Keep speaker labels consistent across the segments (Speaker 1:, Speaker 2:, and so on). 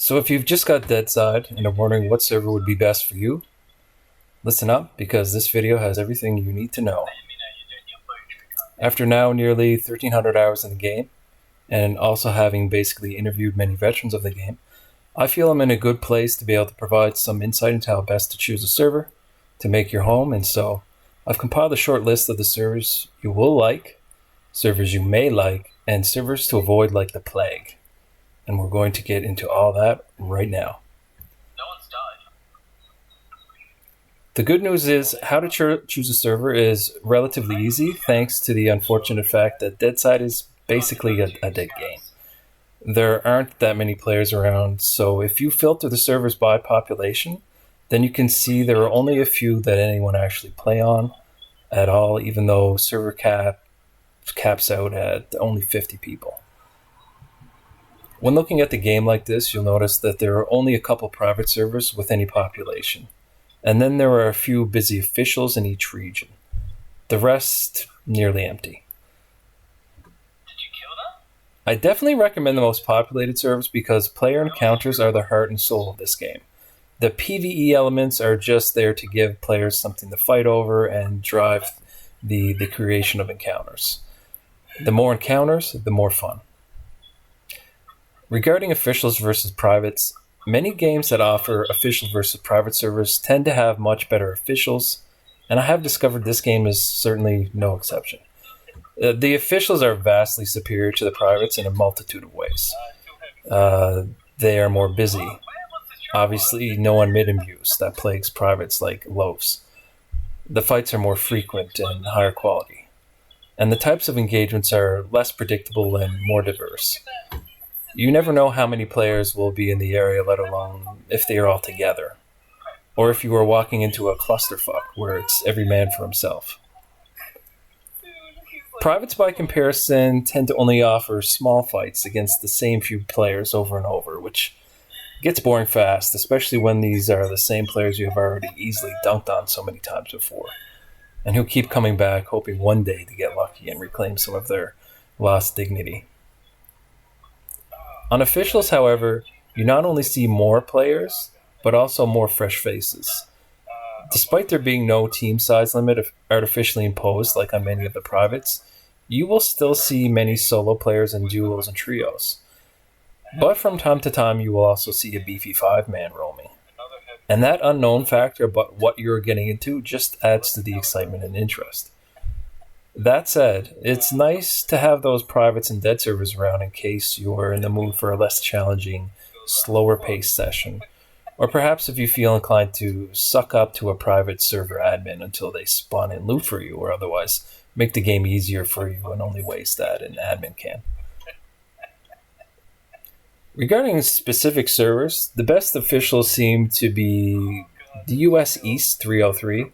Speaker 1: So if you've just got Deadside and are wondering what server would be best for you, listen up because this video has everything you need to know. After now nearly 1,300 hours in the game, and also having basically interviewed many veterans of the game, I feel I'm in a good place to be able to provide some insight into how best to choose a server to make your home, and so I've compiled a short list of the servers you will like, servers you may like, and servers to avoid like the plague. And we're going to get into all that right now. The good news is how to choose a server is relatively easy thanks to the unfortunate fact that Deadside is basically a dead game. There aren't that many players around, so if you filter the servers by population, then you can see there are only a few that anyone actually play on at all, even though server caps out at only 50 people. When looking at the game like this, you'll notice that there are only a couple private servers with any population, and then there are a few busy officials in each region. The rest nearly empty. I definitely recommend the most populated servers because player encounters are the heart and soul of this game. The PvE elements are just there to give players something to fight over and drive the creation of encounters. The more encounters, the more fun. Regarding officials versus privates, many games that offer official versus private servers tend to have much better officials, and I have discovered this game is certainly no exception. The officials are vastly superior to the privates in a multitude of ways. They are more busy. Obviously, no unmid abuse that plagues privates like loafs. The fights are more frequent and higher quality, and the types of engagements are less predictable and more diverse. You never know how many players will be in the area, let alone if they are all together, or if you are walking into a clusterfuck where it's every man for himself. Privates, by comparison, tend to only offer small fights against the same few players over and over, which gets boring fast, especially when these are the same players you have already easily dunked on so many times before, and who keep coming back hoping one day to get lucky and reclaim some of their lost dignity. On officials, however, you not only see more players, but also more fresh faces. Despite there being no team size limit artificially imposed like on many of the privates, you will still see many solo players in duos and trios. But from time to time, you will also see a beefy 5-man roaming. And that unknown factor about what you're getting into just adds to the excitement and interest. That said, it's nice to have those privates and dead servers around in case you are in the mood for a less challenging, slower paced session, or perhaps if you feel inclined to suck up to a private server admin until they spawn in loot for you, or otherwise make the game easier for you in only ways that an admin can. Regarding specific servers, the best officials seem to be the US East 303.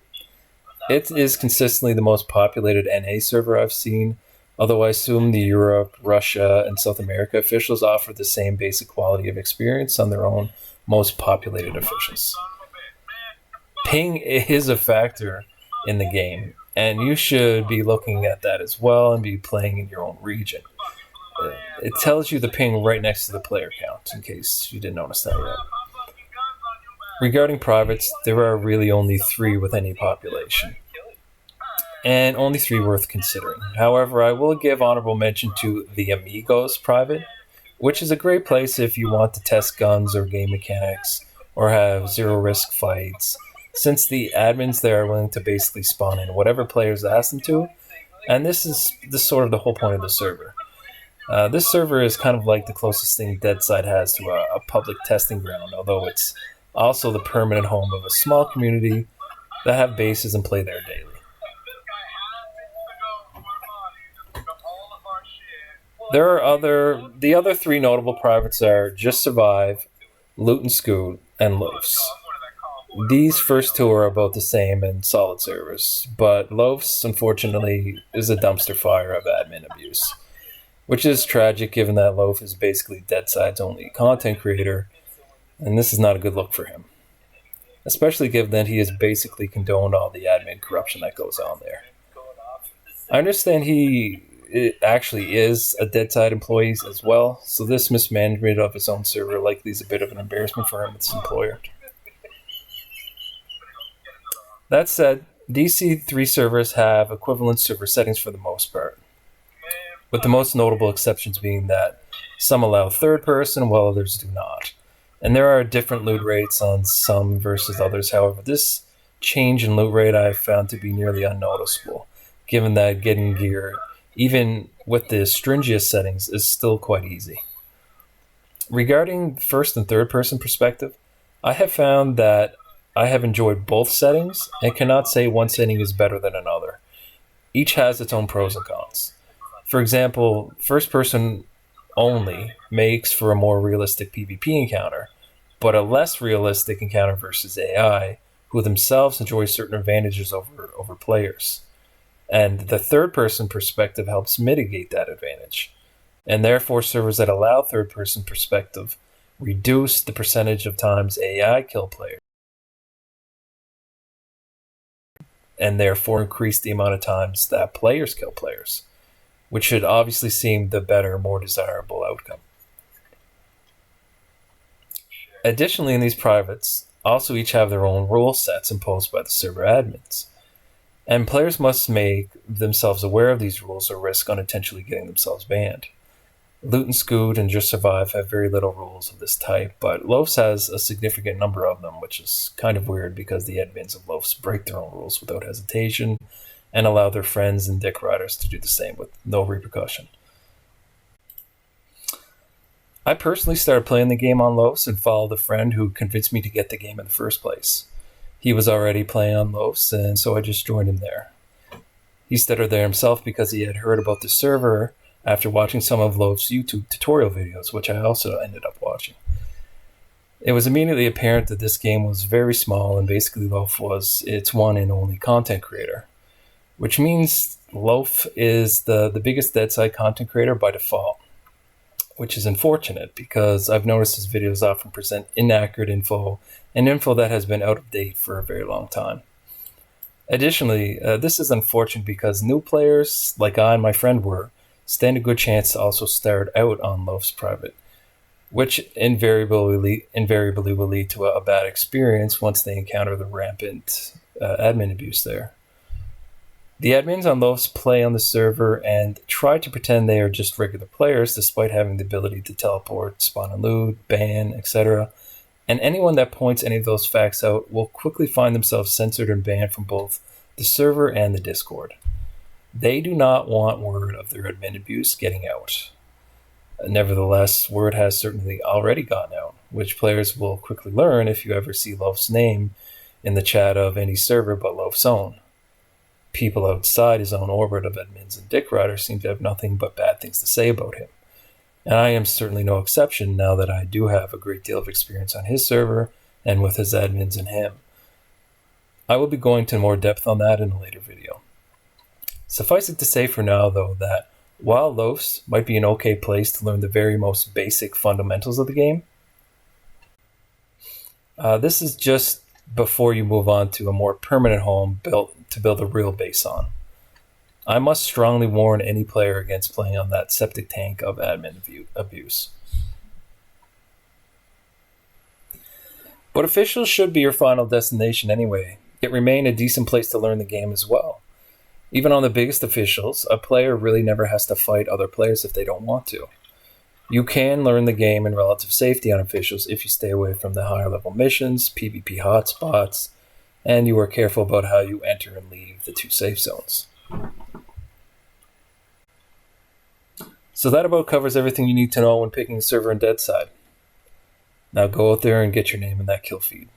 Speaker 1: It is consistently the most populated NA server I've seen, although I assume the Europe, Russia, and South America officials offer the same basic quality of experience on their own most populated officials. Ping is a factor in the game, and you should be looking at that as well and be playing in your own region. It tells you the ping right next to the player count, in case you didn't notice that yet. Regarding privates, there are really only 3 with any population, and only 3 worth considering. However, I will give honorable mention to the Amigos private, which is a great place if you want to test guns or game mechanics, or have zero-risk fights, since the admins there are willing to basically spawn in whatever players ask them to, and this is sort of the whole point of the server. This server is kind of like the closest thing Deadside has to a public testing ground, although it's also the permanent home of a small community that have bases and play there daily. The other 3 notable privates are Just Survive, Loot and Scoot, and Loafs. These first 2 are about the same and solid servers, but Loafs, unfortunately, is a dumpster fire of admin abuse, which is tragic given that Loaf is basically Deadside's only content creator, and this is not a good look for him, especially given that he has basically condoned all the admin corruption that goes on there. I understand he it actually is a Deadside employee as well, so this mismanagement of his own server likely is a bit of an embarrassment for him and his employer. That said, DC3 servers have equivalent server settings for the most part, with the most notable exceptions being that some allow third person while others do not. And there are different loot rates on some versus others. However, this change in loot rate I have found to be nearly unnoticeable, given that getting gear, even with the stringiest settings, is still quite easy. Regarding first and third person perspective, I have found that I have enjoyed both settings and cannot say one setting is better than another. Each has its own pros and cons. For example, first person only makes for a more realistic PvP encounter, but a less realistic encounter versus AI, who themselves enjoy certain advantages over players. And the third person perspective helps mitigate that advantage. And therefore, servers that allow third person perspective reduce the percentage of times AI kill players, and therefore increase the amount of times that players kill players, which should obviously seem the better, more desirable outcome. Additionally, in these privates, also each have their own rule sets imposed by the server admins, and players must make themselves aware of these rules or risk unintentionally getting themselves banned. Loot and Scoot and Just Survive have very little rules of this type, but Loafs has a significant number of them, which is kind of weird because the admins of Loafs break their own rules without hesitation and allow their friends and dick riders to do the same with no repercussion. I personally started playing the game on Loafs and followed a friend who convinced me to get the game in the first place. He was already playing on Loafs, and so I just joined him there. He started there himself because he had heard about the server after watching some of Loaf's YouTube tutorial videos, which I also ended up watching. It was immediately apparent that this game was very small, and basically Loaf was its one and only content creator, which means Loaf is the biggest Deadside content creator by default, which is unfortunate because I've noticed his videos often present inaccurate info and info that has been out of date for a very long time. Additionally, this is unfortunate because new players, like I and my friend were, stand a good chance to also start out on Loaf's private, which invariably will lead to a bad experience once they encounter the rampant admin abuse there. The admins on Loafs play on the server and try to pretend they are just regular players despite having the ability to teleport, spawn and loot, ban, etc. And anyone that points any of those facts out will quickly find themselves censored and banned from both the server and the Discord. They do not want word of their admin abuse getting out. Nevertheless, word has certainly already gotten out, which players will quickly learn if you ever see Loaf's name in the chat of any server but Loaf's own. People outside his own orbit of admins and dick riders seem to have nothing but bad things to say about him. And I am certainly no exception now that I do have a great deal of experience on his server and with his admins and him. I will be going to more depth on that in a later video. Suffice it to say for now, though, that while Loafs might be an okay place to learn the very most basic fundamentals of the game, this is just before you move on to a more permanent home built to build a real base on. I must strongly warn any player against playing on that septic tank of admin abuse. But officials should be your final destination anyway. It remain a decent place to learn the game as well. Even on the biggest officials, a player really never has to fight other players if they don't want to. You can learn the game in relative safety on officials if you stay away from the higher level missions, PvP hotspots, and you are careful about how you enter and leave the two safe zones. So that about covers everything you need to know when picking a server in Deadside. Now go out there and get your name in that kill feed.